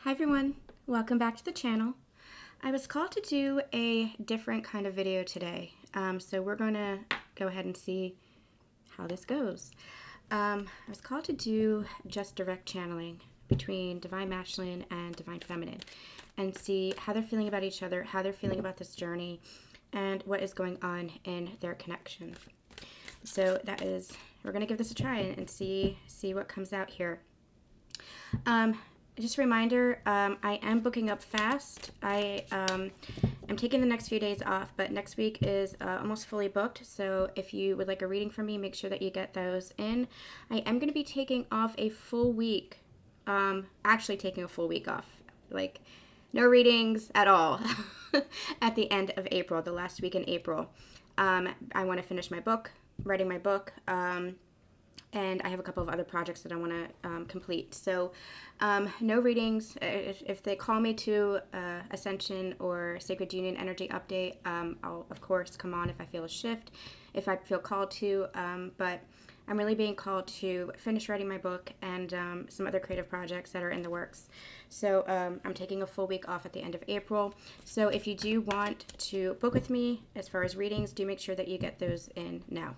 Hi everyone, welcome back to the channel. I was called to do a different kind of video today, so we're going to go ahead and see how this goes. I was called to do just direct channeling between Divine Masculine and Divine Feminine and see how they're feeling about each other, how they're feeling about this journey, and what is going on in their connection. So we're going to give this a try and see what comes out here. Just a reminder, I am booking up fast. I am taking the next few days off, but next week is almost fully booked. So if you would like a reading from me, make sure that you get those in. I am going to be taking off a full week, actually taking a full week off, like no readings at all at the end of April, the last week in April. I want to finish my book, writing my book, and I have a couple of other projects that I want to complete. So no readings. If they call me to Ascension or Sacred Union Energy Update, I'll, of course, come on if I feel a shift, if I feel called to. But I'm really being called to finish writing my book and some other creative projects that are in the works. So I'm taking a full week off at the end of April. So if you do want to book with me as far as readings, do make sure that you get those in now.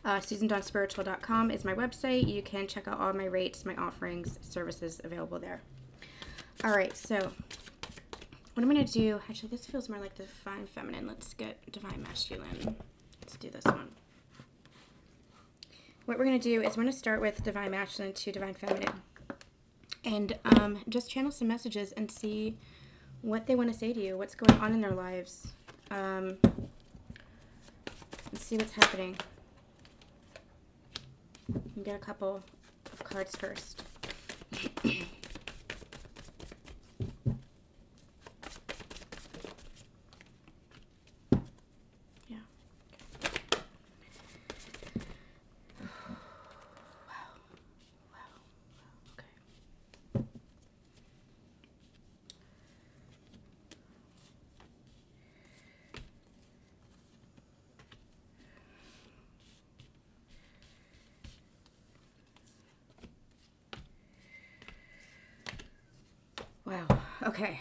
SusanDawnSpiritual.com is my website. You can check out all my rates, my offerings, services available there. All right, so what I'm going to do, actually this feels more like Divine Feminine. Let's get Divine Masculine. Let's do this one. What we're going to do is we're going to start with Divine Masculine to Divine Feminine. And just channel some messages and see what they want to say to you, what's going on in their lives. Let's see what's happening. And get a couple of cards first. Yeah. Wow. Okay. Wow. Okay.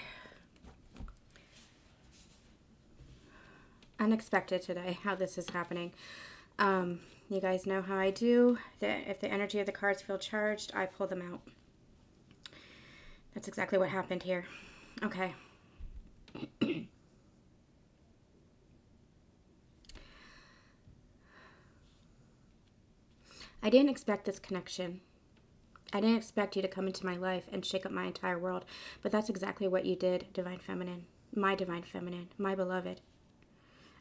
Unexpected today, how this is happening. You guys know how I do. If the energy of the cards feel charged, I pull them out. That's exactly what happened here. Okay. I didn't expect this connection. I didn't expect you to come into my life and shake up my entire world, but that's exactly what you did, Divine Feminine, my beloved.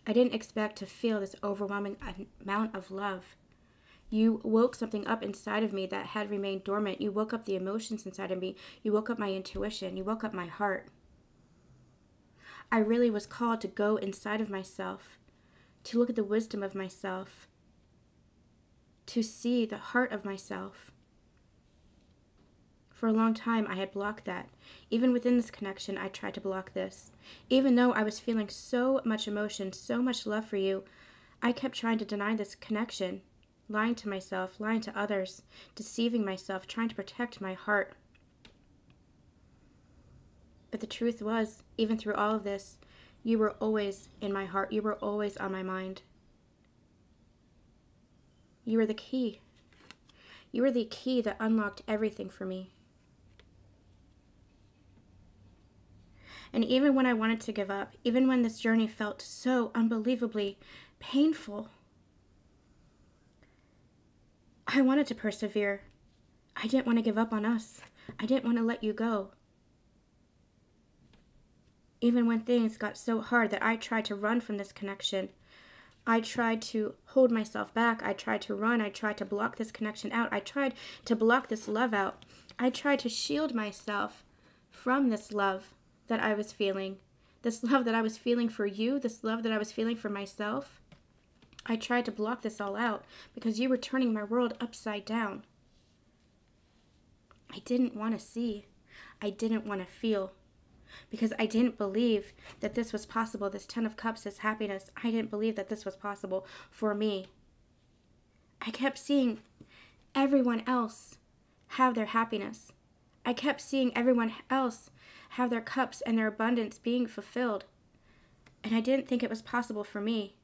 I didn't expect to feel this overwhelming amount of love. You woke something up inside of me that had remained dormant. You woke up the emotions inside of me. You woke up my intuition. You woke up my heart. I really was called to go inside of myself, to look at the wisdom of myself, to see the heart of myself. For a long time, I had blocked that. Even within this connection, I tried to block this. Even though I was feeling so much emotion, so much love for you, I kept trying to deny this connection, lying to myself, lying to others, deceiving myself, trying to protect my heart. But the truth was, even through all of this, you were always in my heart. You were always on my mind. You were the key. You were the key that unlocked everything for me. And even when I wanted to give up, even when this journey felt so unbelievably painful, I wanted to persevere. I didn't want to give up on us. I didn't want to let you go. Even when things got so hard that I tried to run from this connection, I tried to hold myself back. I tried to run. I tried to block this connection out. I tried to block this love out. I tried to shield myself from this love that I was feeling, this love that I was feeling for you, this love that I was feeling for myself. I tried to block this all out because you were turning my world upside down. I didn't want to see. I didn't want to feel because I didn't believe that this was possible. This 10 of Cups, this happiness, I didn't believe that this was possible for me. I kept seeing everyone else have their happiness. I kept seeing everyone else have their cups and their abundance being fulfilled. And I didn't think it was possible for me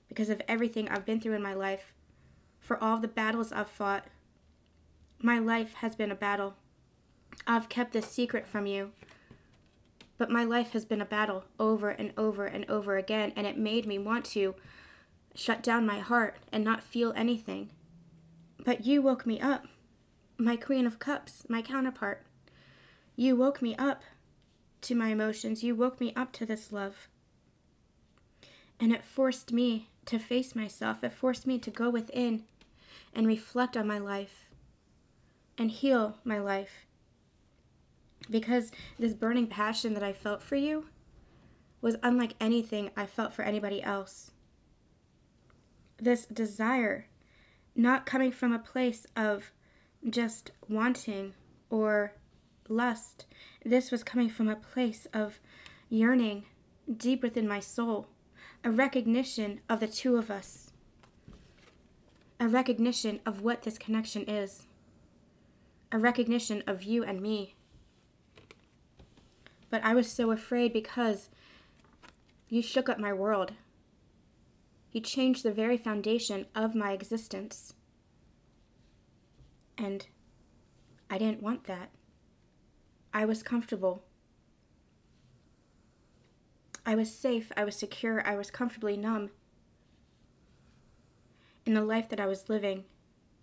because of everything I've been through in my life, for all the battles I've fought. My life has been a battle. I've kept this secret from you. But my life has been a battle over and over and over again, and it made me want to shut down my heart and not feel anything. But you woke me up, my Queen of Cups, my counterpart. You woke me up to my emotions. You woke me up to this love. And it forced me to face myself. It forced me to go within and reflect on my life and heal my life. Because this burning passion that I felt for you was unlike anything I felt for anybody else. This desire, not coming from a place of just wanting or lust. This was coming from a place of yearning deep within my soul, a recognition of the two of us, a recognition of what this connection is, a recognition of you and me. But I was so afraid because you shook up my world. You changed the very foundation of my existence. And I didn't want that. I was comfortable. I was safe. I was secure. I was comfortably numb. In the life that I was living,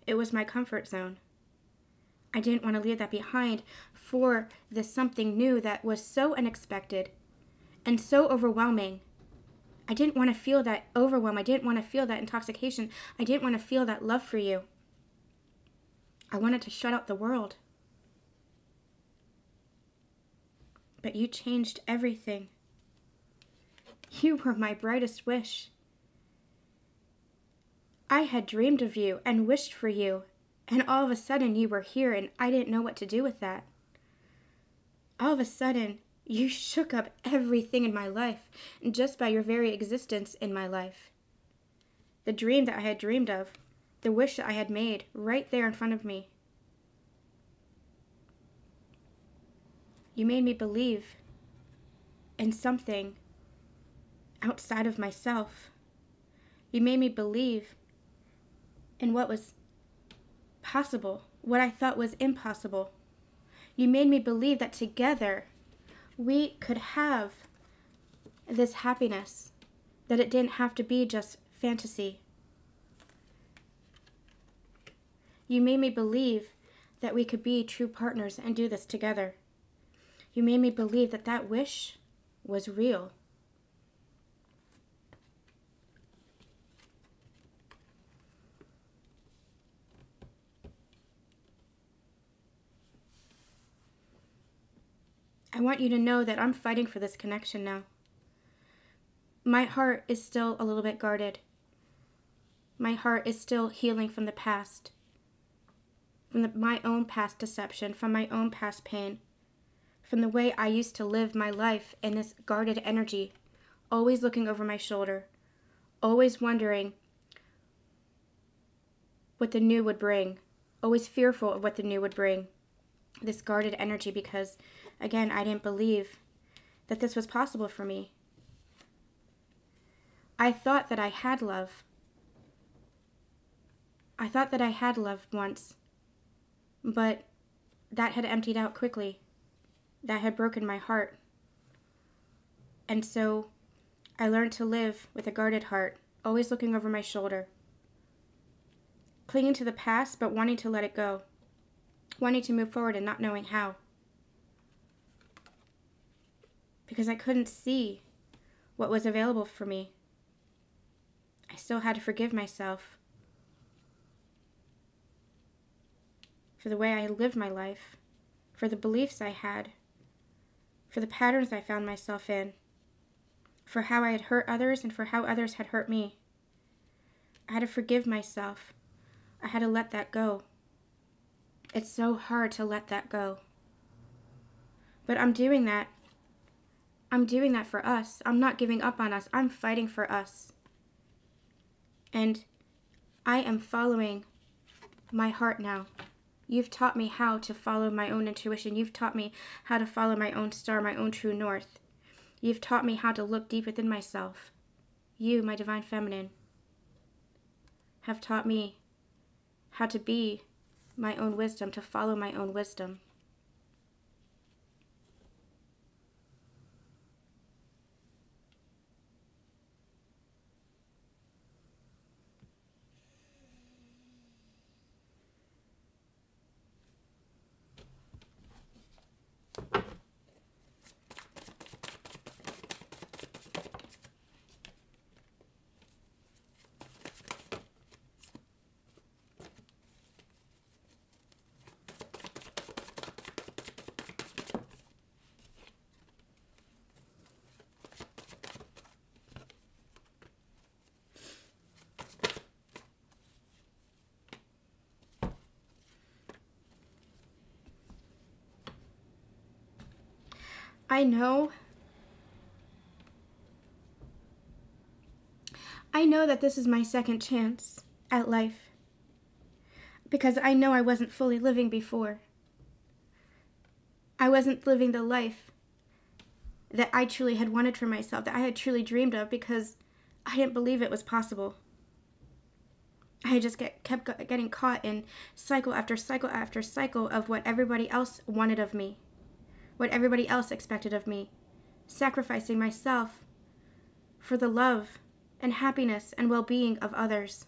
it was my comfort zone. I didn't want to leave that behind for this something new that was so unexpected and so overwhelming. I didn't want to feel that overwhelm. I didn't want to feel that intoxication. I didn't want to feel that love for you. I wanted to shut out the world. But you changed everything. You were my brightest wish. I had dreamed of you and wished for you, and all of a sudden you were here and I didn't know what to do with that. All of a sudden, you shook up everything in my life, just by your very existence in my life. The dream that I had dreamed of, the wish that I had made, right there in front of me. You made me believe in something outside of myself. You made me believe in what was possible, what I thought was impossible. You made me believe that together we could have this happiness, that it didn't have to be just fantasy. You made me believe that we could be true partners and do this together. You made me believe that that wish was real. I want you to know that I'm fighting for this connection now. My heart is still a little bit guarded. My heart is still healing from the past, from my own past deception, from my own past pain, from the way I used to live my life in this guarded energy, always looking over my shoulder, always wondering what the new would bring, always fearful of what the new would bring. This guarded energy because, again, I didn't believe that this was possible for me. I thought that I had love. I thought that I had loved once, but that had emptied out quickly. That had broken my heart. And so I learned to live with a guarded heart, always looking over my shoulder, clinging to the past but wanting to let it go, wanting to move forward and not knowing how. Because I couldn't see what was available for me. I still had to forgive myself for the way I lived my life, for the beliefs I had, for the patterns I found myself in, for how I had hurt others and for how others had hurt me. I had to forgive myself. I had to let that go. It's so hard to let that go. But I'm doing that. I'm doing that for us. I'm not giving up on us. I'm fighting for us. And I am following my heart now. You've taught me how to follow my own intuition. You've taught me how to follow my own star, my own true north. You've taught me how to look deep within myself. You, my divine feminine, have taught me how to be my own wisdom, to follow my own wisdom. I know that this is my second chance at life, because I know I wasn't fully living before. I wasn't living the life that I truly had wanted for myself, that I had truly dreamed of, because I didn't believe it was possible. I just kept getting caught in cycle after cycle after cycle of what everybody else wanted of me, what everybody else expected of me, sacrificing myself for the love and happiness and well-being of others,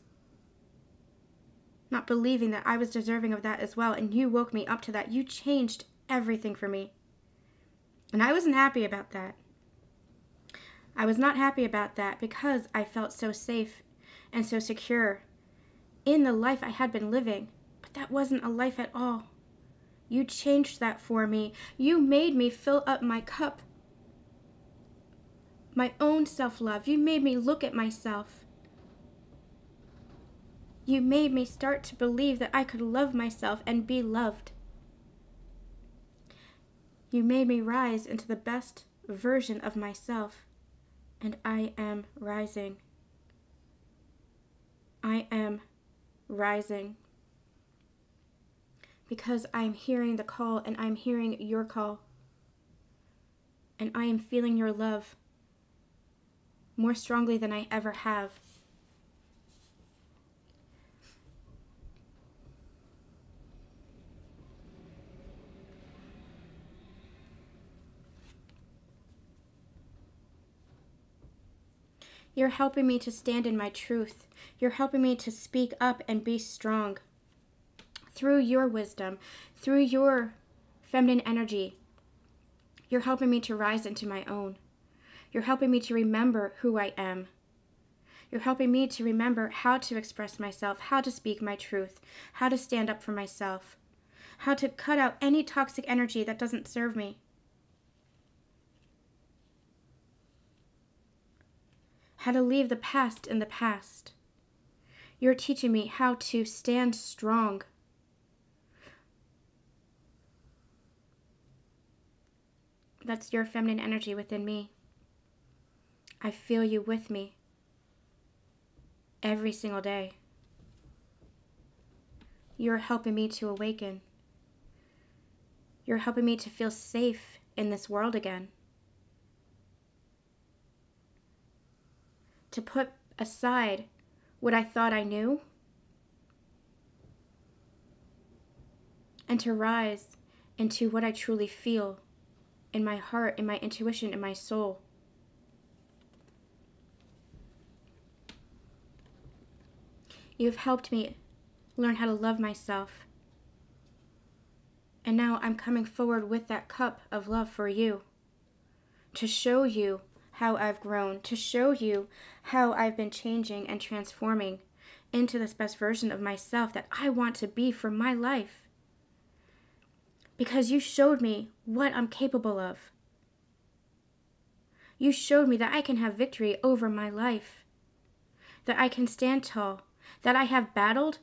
not believing that I was deserving of that as well. And you woke me up to that. You changed everything for me. And I wasn't happy about that. I was not happy about that, because I felt so safe and so secure in the life I had been living. But that wasn't a life at all. You changed that for me. You made me fill up my cup, my own self-love. You made me look at myself. You made me start to believe that I could love myself and be loved. You made me rise into the best version of myself. And I am rising. I am rising. Because I'm hearing the call, and I'm hearing your call. And I am feeling your love more strongly than I ever have. You're helping me to stand in my truth. You're helping me to speak up and be strong. Through your wisdom, through your feminine energy, you're helping me to rise into my own. You're helping me to remember who I am. You're helping me to remember how to express myself, how to speak my truth, how to stand up for myself, how to cut out any toxic energy that doesn't serve me. How to leave the past in the past. You're teaching me how to stand strong. That's your feminine energy within me. I feel you with me every single day. You're helping me to awaken. You're helping me to feel safe in this world again. To put aside what I thought I knew, and to rise into what I truly feel in my heart, in my intuition, in my soul. You've helped me learn how to love myself. And now I'm coming forward with that cup of love for you, to show you how I've grown, to show you how I've been changing and transforming into this best version of myself that I want to be for my life. Because you showed me what I'm capable of. You showed me that I can have victory over my life, that I can stand tall, that I have battled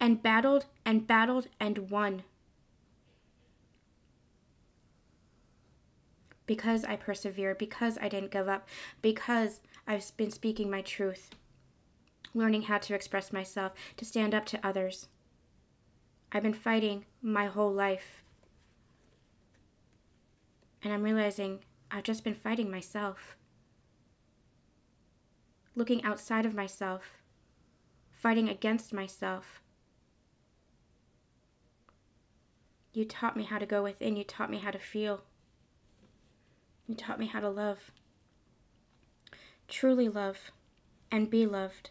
and battled and battled and won. Because I persevered, because I didn't give up, because I've been speaking my truth, learning how to express myself, to stand up to others. I've been fighting my whole life. And I'm realizing I've just been fighting myself. Looking outside of myself. Fighting against myself. You taught me how to go within. You taught me how to feel. You taught me how to love. Truly love and be loved.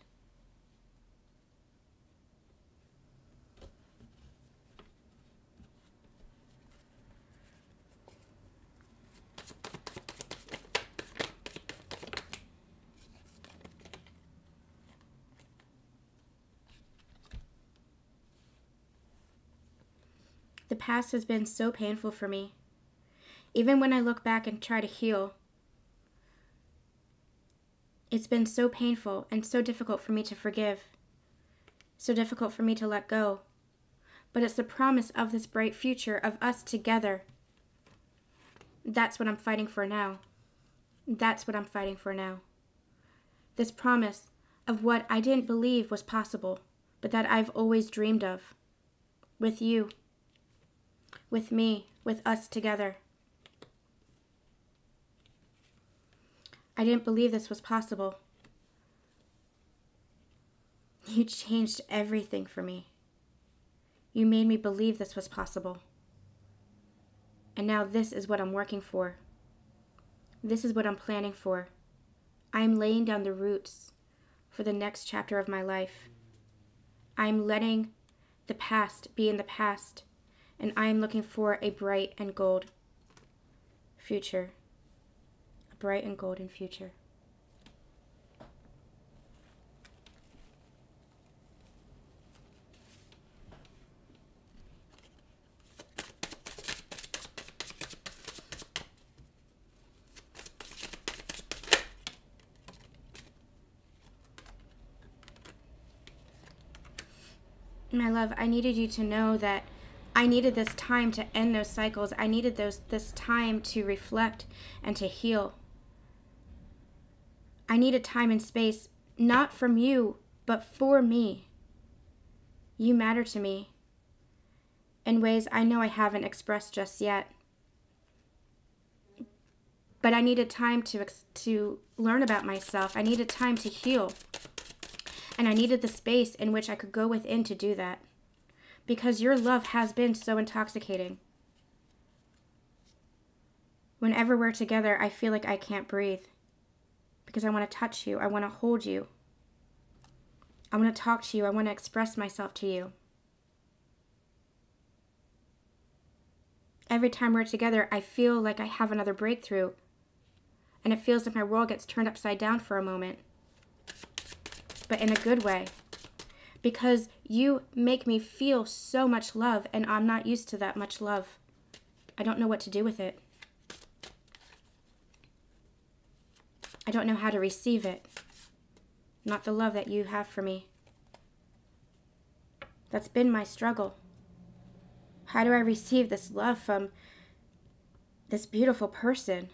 The past has been so painful for me. Even when I look back and try to heal, it's been so painful and so difficult for me to forgive, so difficult for me to let go. But it's the promise of this bright future of us together. That's what I'm fighting for now. That's what I'm fighting for now. This promise of what I didn't believe was possible, but that I've always dreamed of. With you. With me. With us together. I didn't believe this was possible. You changed everything for me. You made me believe this was possible. And now this is what I'm working for. This is what I'm planning for. I'm laying down the roots for the next chapter of my life. I'm letting the past be in the past, and I'm looking for a bright and gold future. A bright and golden future. My love, I needed you to know that I needed this time to end those cycles. I needed this time to reflect and to heal. I needed time and space, not from you, but for me. You matter to me in ways I know I haven't expressed just yet. But I needed time to learn about myself. I needed time to heal. And I needed the space in which I could go within to do that. Because your love has been so intoxicating. Whenever we're together, I feel like I can't breathe. Because I want to touch you. I want to hold you. I want to talk to you. I want to express myself to you. Every time we're together, I feel like I have another breakthrough. And it feels like my world gets turned upside down for a moment. But in a good way. Because you make me feel so much love, and I'm not used to that much love. I don't know what to do with it. I don't know how to receive it. Not the love that you have for me. That's been my struggle. How do I receive this love from this beautiful person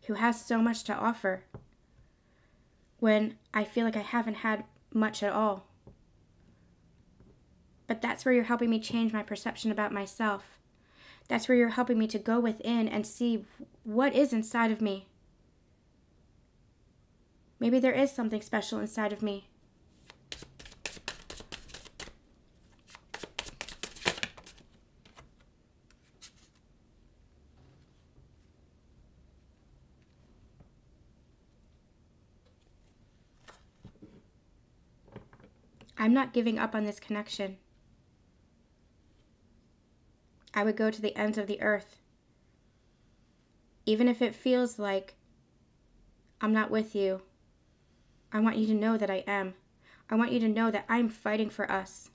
who has so much to offer when I feel like I haven't had much at all? But that's where you're helping me change my perception about myself. That's where you're helping me to go within and see what is inside of me. Maybe there is something special inside of me. I'm not giving up on this connection. I would go to the ends of the earth. Even if it feels like I'm not with you, I want you to know that I am. I want you to know that I'm fighting for us.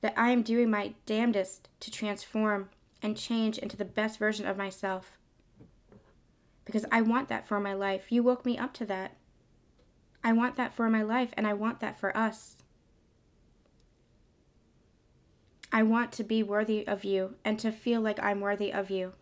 That I am doing my damnedest to transform and change into the best version of myself. Because I want that for my life. You woke me up to that. I want that for my life, and I want that for us. I want to be worthy of you and to feel like I'm worthy of you.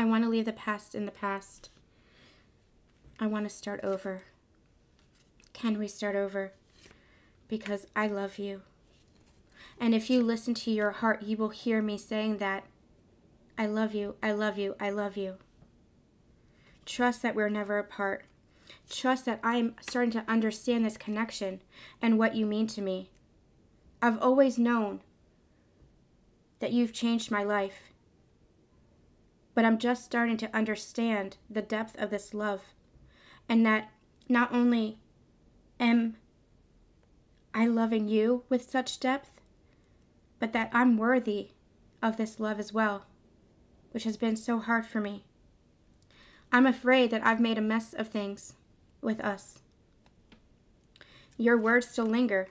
I want to leave the past in the past. I want to start over. Can we start over? Because I love you. And if you listen to your heart, you will hear me saying that. I love you, I love you, I love you. Trust that we're never apart. Trust that I'm starting to understand this connection and what you mean to me. I've always known that you've changed my life. But I'm just starting to understand the depth of this love. And that not only am I loving you with such depth, but that I'm worthy of this love as well, which has been so hard for me. I'm afraid that I've made a mess of things with us. Your words still linger.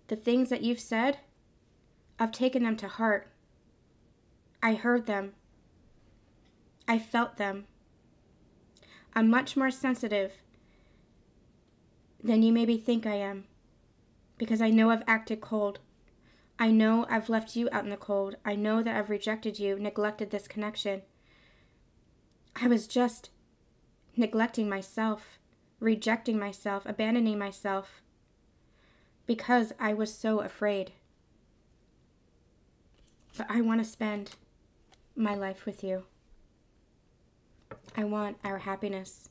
The things that you've said, I've taken them to heart. I heard them. I felt them. I'm much more sensitive than you maybe think I am, because I know I've acted cold. I know I've left you out in the cold. I know that I've rejected you, neglected this connection. I was just neglecting myself, rejecting myself, abandoning myself, because I was so afraid. But I want to spend my life with you. I want our happiness.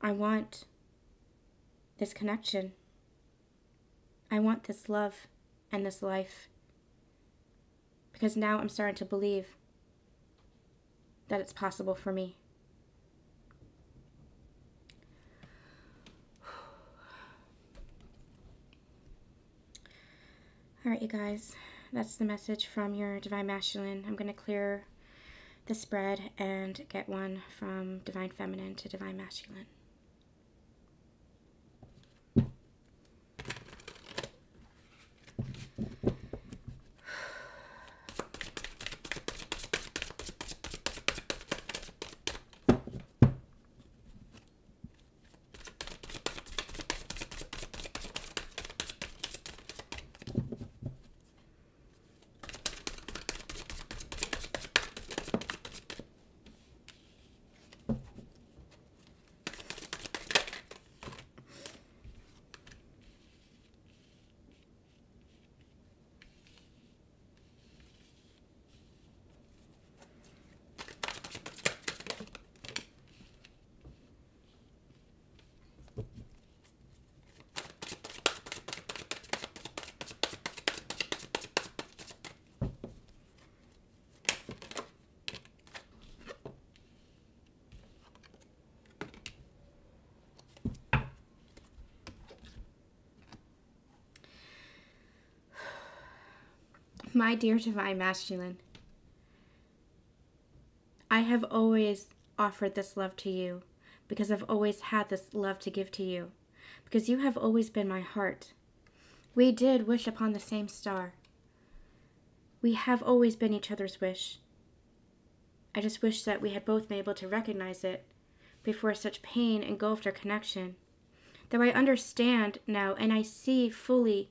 I want this connection. I want this love and this life. Because now I'm starting to believe that it's possible for me. All right, you guys, that's the message from your Divine Masculine. I'm going to clear the spread and get one from Divine Feminine to Divine Masculine. My dear Divine Masculine, I have always offered this love to you because I've always had this love to give to you, because you have always been my heart. We did wish upon the same star. We have always been each other's wish. I just wish that we had both been able to recognize it before such pain engulfed our connection. Though I understand now and I see fully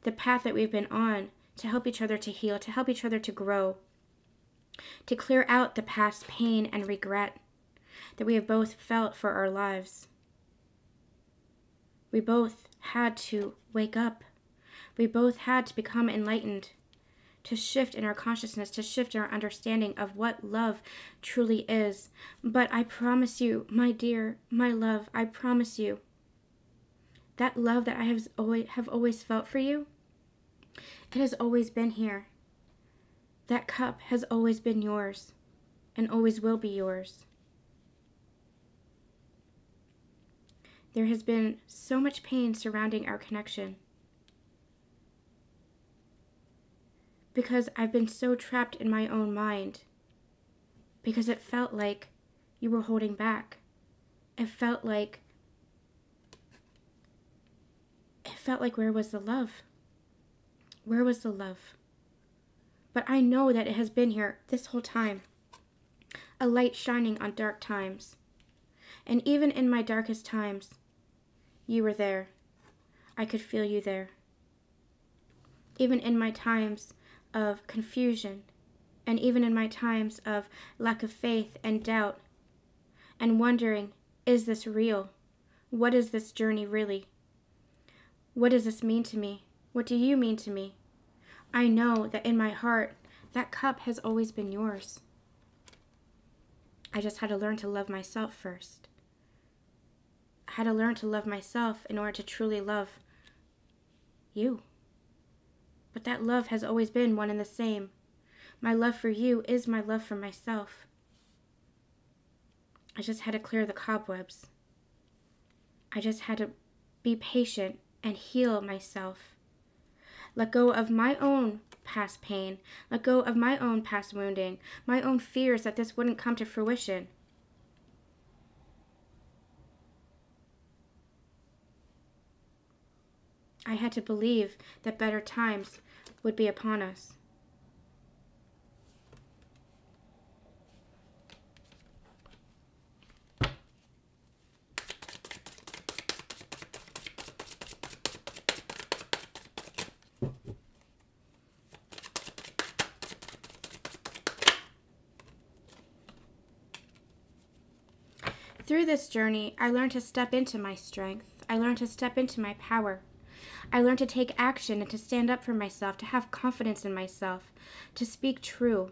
the path that we've been on to help each other to heal, to help each other to grow, to clear out the past pain and regret that we have both felt for our lives. We both had to wake up. We both had to become enlightened, to shift in our consciousness, to shift in our understanding of what love truly is. But I promise you, my dear, my love, I promise you, that love that I have always felt for you, it has always been here. That cup has always been yours and always will be yours. There has been so much pain surrounding our connection because I've been so trapped in my own mind, because it felt like you were holding back. It felt like where was the love? Where was the love? But I know that it has been here this whole time. A light shining on dark times. And even in my darkest times, you were there. I could feel you there. Even in my times of confusion And even in my times of lack of faith and doubt and wondering, is this real? What is this journey really? What does this mean to me? What do you mean to me? I know that in my heart, that cup has always been yours. I just had to learn to love myself first. I had to learn to love myself in order to truly love you. But that love has always been one and the same. My love for you is my love for myself. I just had to clear the cobwebs. I just had to be patient and heal myself. Let go of my own past pain. Let go of my own past wounding, my own fears that this wouldn't come to fruition. I had to believe that better times would be upon us. Through this journey, I learned to step into my strength. I learned to step into my power. I learned to take action and to stand up for myself, to have confidence in myself, to speak true.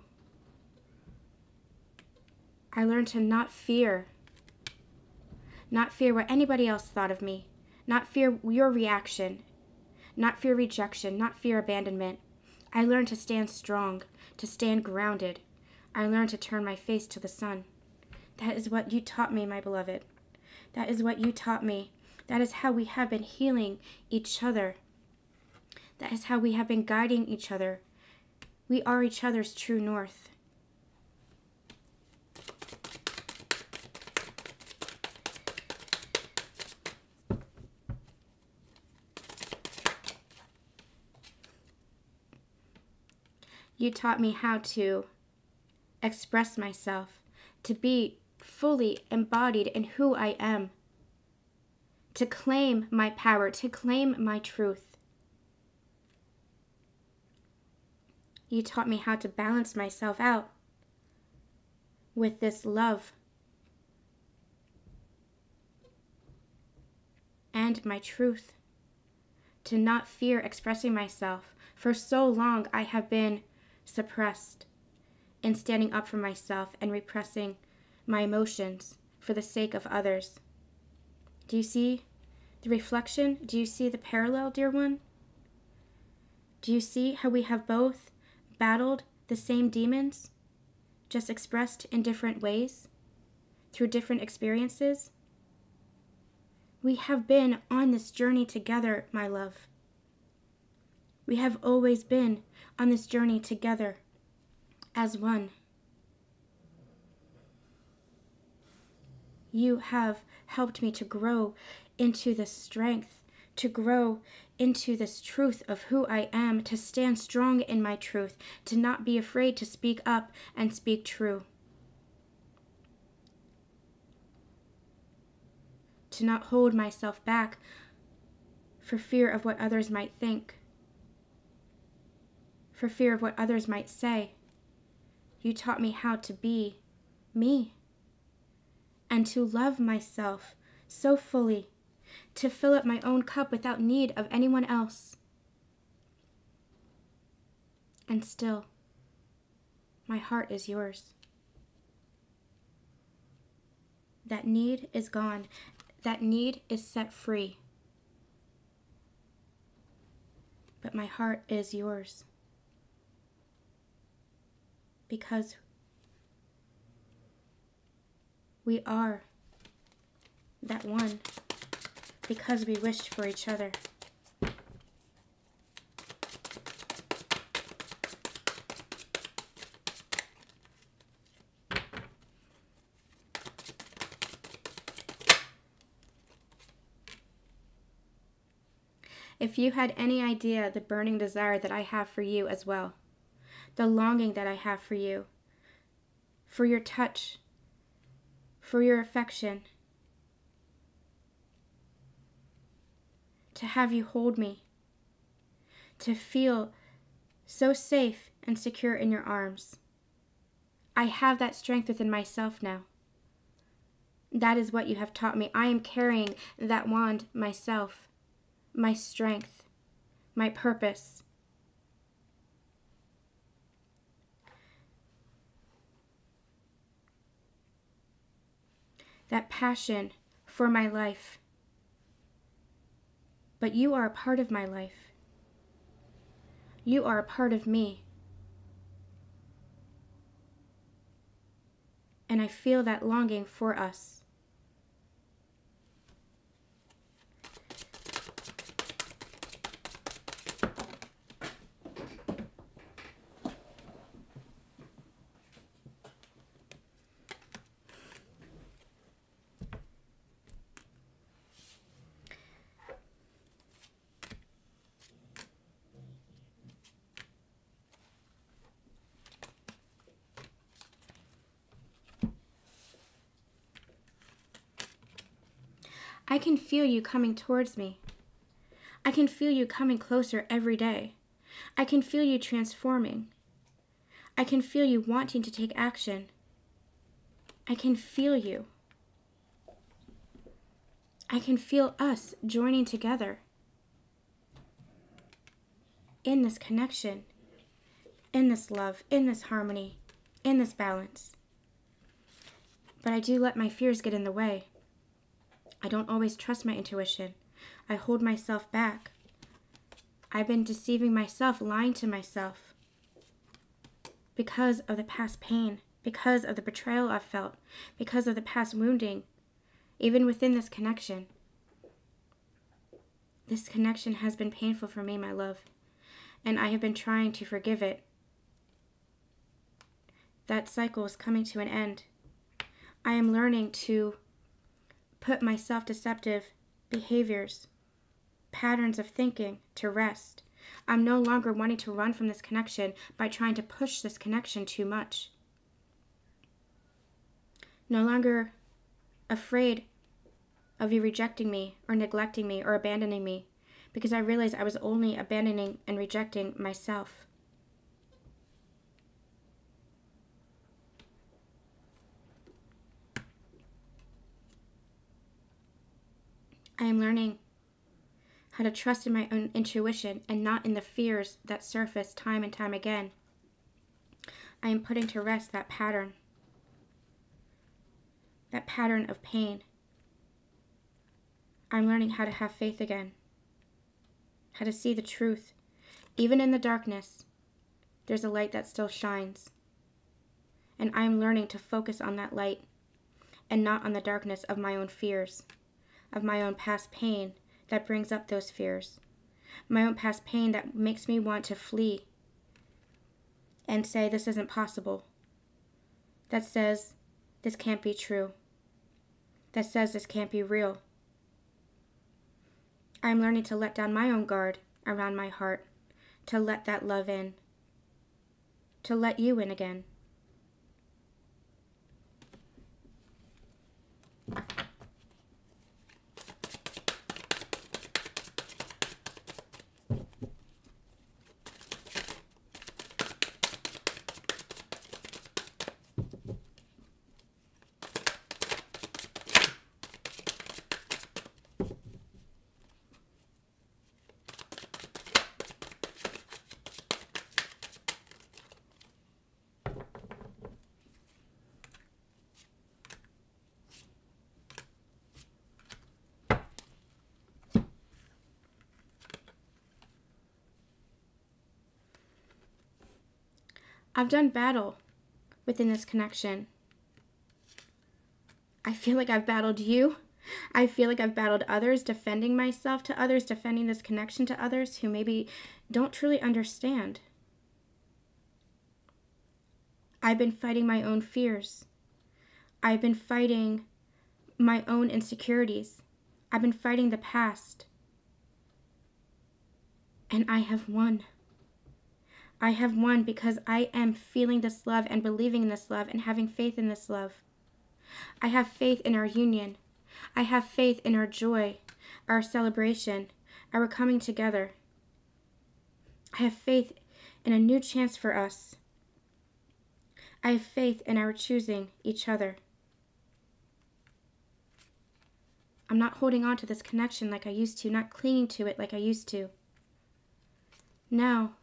I learned to not fear what anybody else thought of me, not fear your reaction, not fear rejection, not fear abandonment. I learned to stand strong, to stand grounded. I learned to turn my face to the sun. That is what you taught me, my beloved. That is what you taught me. That is how we have been healing each other. That is how we have been guiding each other. We are each other's true north. You taught me how to express myself, to be fully embodied in who I am, to claim my power, to claim my truth. You taught me how to balance myself out with this love and my truth, to not fear expressing myself. For so long I have been suppressed in standing up for myself and repressing my emotions for the sake of others. Do you see the reflection? Do you see the parallel, dear one? Do you see how we have both battled the same demons, just expressed in different ways, through different experiences? We have been on this journey together, my love. We have always been on this journey together as one. You have helped me to grow into this strength, to grow into this truth of who I am, to stand strong in my truth, to not be afraid to speak up and speak true. To not hold myself back for fear of what others might think, for fear of what others might say. You taught me how to be me and to love myself so fully, to fill up my own cup without need of anyone else. And still, my heart is yours. That need is gone. That need is set free. But my heart is yours. Because we are that one, because we wished for each other. If you had any idea the burning desire that I have for you as well, the longing that I have for you, for your touch, for your affection, to have you hold me, to feel so safe and secure in your arms, I have that strength within myself now. That is what you have taught me. I am carrying that wand myself, my strength, my purpose. That passion for my life. But you are a part of my life. You are a part of me. And I feel that longing for us. I can feel you coming towards me. I can feel you coming closer every day. I can feel you transforming. I can feel you wanting to take action. I can feel you. I can feel us joining together in this connection, in this love, in this harmony, in this balance. But I do let my fears get in the way. I don't always trust my intuition. I hold myself back. I've been deceiving myself, lying to myself because of the past pain, because of the betrayal I've felt, because of the past wounding, even within this connection. This connection has been painful for me, my love, and I have been trying to forgive it. That cycle is coming to an end. I am learning to put my self-deceptive behaviors, patterns of thinking to rest. I'm no longer wanting to run from this connection by trying to push this connection too much. No longer afraid of you rejecting me or neglecting me or abandoning me, because I realized I was only abandoning and rejecting myself. I am learning how to trust in my own intuition and not in the fears that surface time and time again. I am putting to rest that pattern of pain. I'm learning how to have faith again, how to see the truth. Even in the darkness, there's a light that still shines. And I'm learning to focus on that light and not on the darkness of my own fears, of my own past pain that brings up those fears, my own past pain that makes me want to flee and say this isn't possible, that says this can't be true, that says this can't be real. I'm learning to let down my own guard around my heart, to let that love in, to let you in again. I've done battle within this connection. I feel like I've battled you. I feel like I've battled others, defending myself to others, defending this connection to others who maybe don't truly understand. I've been fighting my own fears. I've been fighting my own insecurities. I've been fighting the past. And I have won. I have won because I am feeling this love and believing in this love and having faith in this love. I have faith in our union. I have faith in our joy, our celebration, our coming together. I have faith in a new chance for us. I have faith in our choosing each other. I'm not holding on to this connection like I used to, not clinging to it like I used to. Now,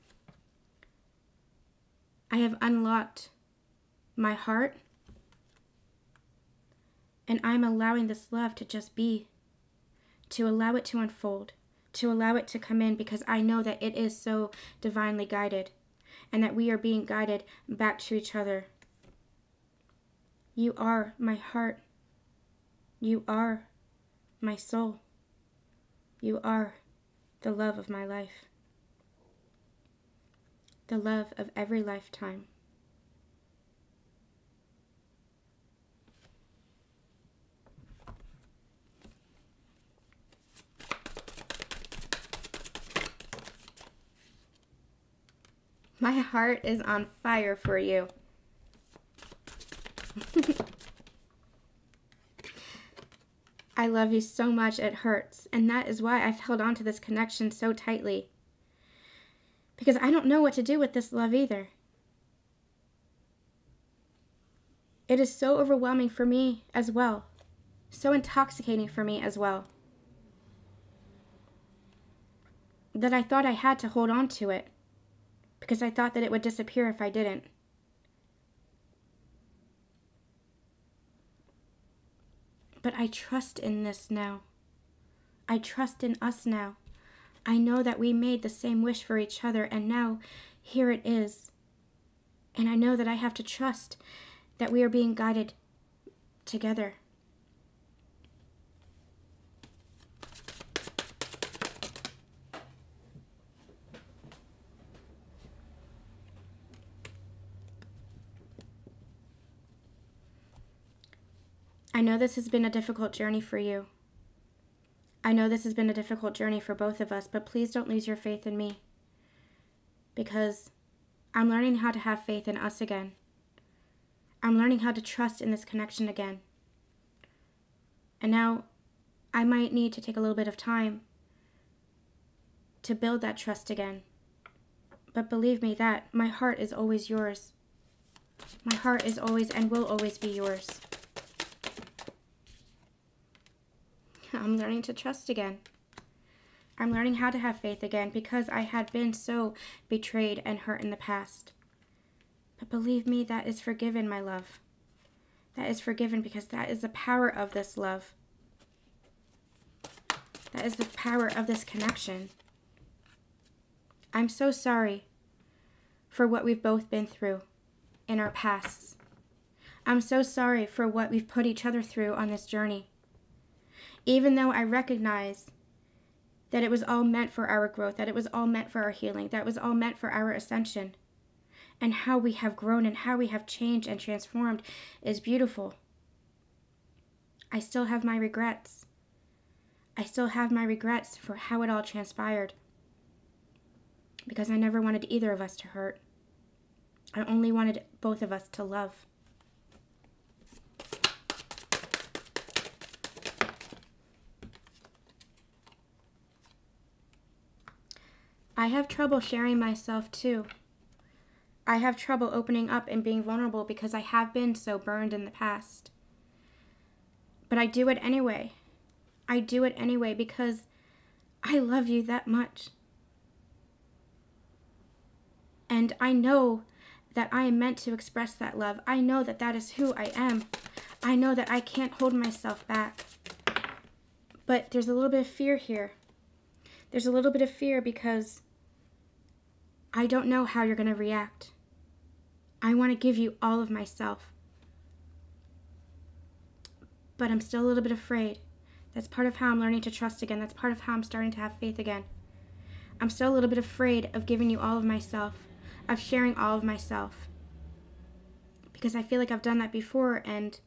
I have unlocked my heart, and I'm allowing this love to just be, to allow it to unfold, to allow it to come in, because I know that it is so divinely guided, and that we are being guided back to each other. You are my heart. You are my soul. You are the love of my life. The love of every lifetime. My heart is on fire for you. I love you so much it hurts, and that is why I've held on to this connection so tightly. Because I don't know what to do with this love either. It is so overwhelming for me as well. So intoxicating for me as well. That I thought I had to hold on to it. Because I thought that it would disappear if I didn't. But I trust in this now. I trust in us now. I know that we made the same wish for each other, and now here it is. And I know that I have to trust that we are being guided together. I know this has been a difficult journey for you. I know this has been a difficult journey for both of us, but please don't lose your faith in me. Because I'm learning how to have faith in us again. I'm learning how to trust in this connection again. And now I might need to take a little bit of time to build that trust again. But believe me that my heart is always yours. My heart is always and will always be yours. I'm learning to trust again. I'm learning how to have faith again because I had been so betrayed and hurt in the past. But believe me, that is forgiven, my love. That is forgiven because that is the power of this love. That is the power of this connection. I'm so sorry for what we've both been through in our pasts. I'm so sorry for what we've put each other through on this journey. Even though I recognize that it was all meant for our growth, that it was all meant for our healing, that it was all meant for our ascension, and how we have grown and how we have changed and transformed is beautiful. I still have my regrets. I still have my regrets for how it all transpired. Because I never wanted either of us to hurt. I only wanted both of us to love. I have trouble sharing myself too. I have trouble opening up and being vulnerable because I have been so burned in the past. But I do it anyway. I do it anyway because I love you that much. And I know that I am meant to express that love. I know that that is who I am. I know that I can't hold myself back. But there's a little bit of fear here. There's a little bit of fear because I don't know how you're going to react. I want to give you all of myself. But I'm still a little bit afraid. That's part of how I'm learning to trust again. That's part of how I'm starting to have faith again. I'm still a little bit afraid of giving you all of myself, of sharing all of myself. Because I feel like I've done that before and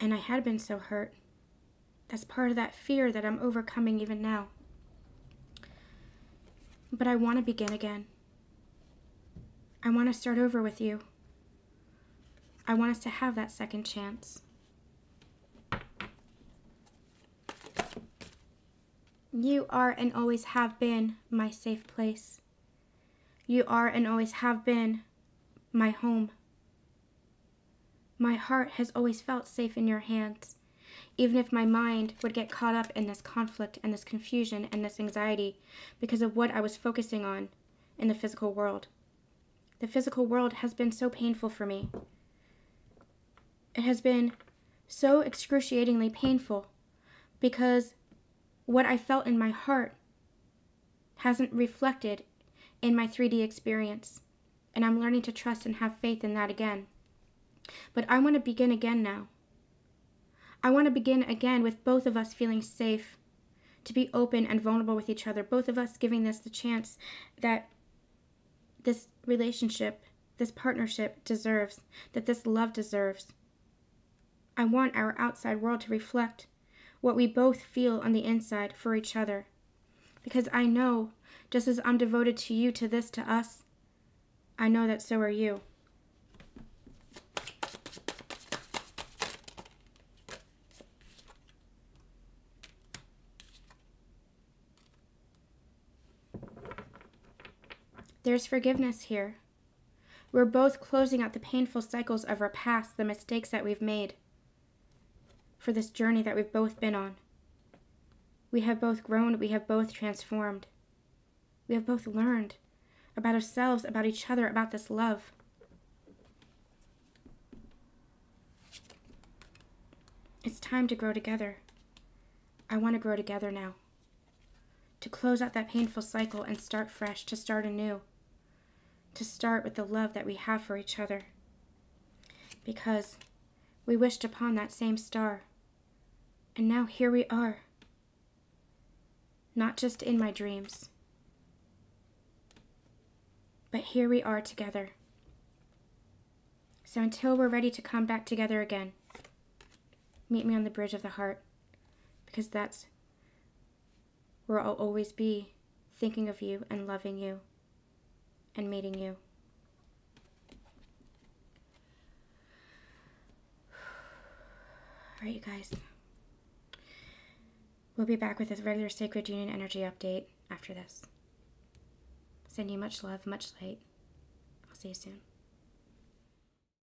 I had been so hurt. That's part of that fear that I'm overcoming even now. But I want to begin again. I want to start over with you. I want us to have that second chance. You are and always have been my safe place. You are and always have been my home. My heart has always felt safe in your hands, even if my mind would get caught up in this conflict and this confusion and this anxiety because of what I was focusing on in the physical world. The physical world has been so painful for me. It has been so excruciatingly painful because what I felt in my heart hasn't reflected in my 3D experience, and I'm learning to trust and have faith in that again. But I want to begin again now. I want to begin again with both of us feeling safe, to be open and vulnerable with each other, both of us giving this the chance that this relationship, this partnership deserves, that this love deserves. I want our outside world to reflect what we both feel on the inside for each other. Because I know, just as I'm devoted to you, to this, to us, I know that so are you. There's forgiveness here. We're both closing out the painful cycles of our past, the mistakes that we've made, for this journey that we've both been on. We have both grown, we have both transformed. We have both learned about ourselves, about each other, about this love. It's time to grow together. I want to grow together now. To close out that painful cycle and start fresh, to start anew. To start with the love that we have for each other. Because we wished upon that same star. And now here we are. Not just in my dreams, but here we are together. So until we're ready to come back together again, meet me on the bridge of the heart, because that's where I'll always be, thinking of you and loving you and meeting you. All right, you guys. We'll be back with a regular Sacred Union energy update after this. Send you much love, much light. I'll see you soon.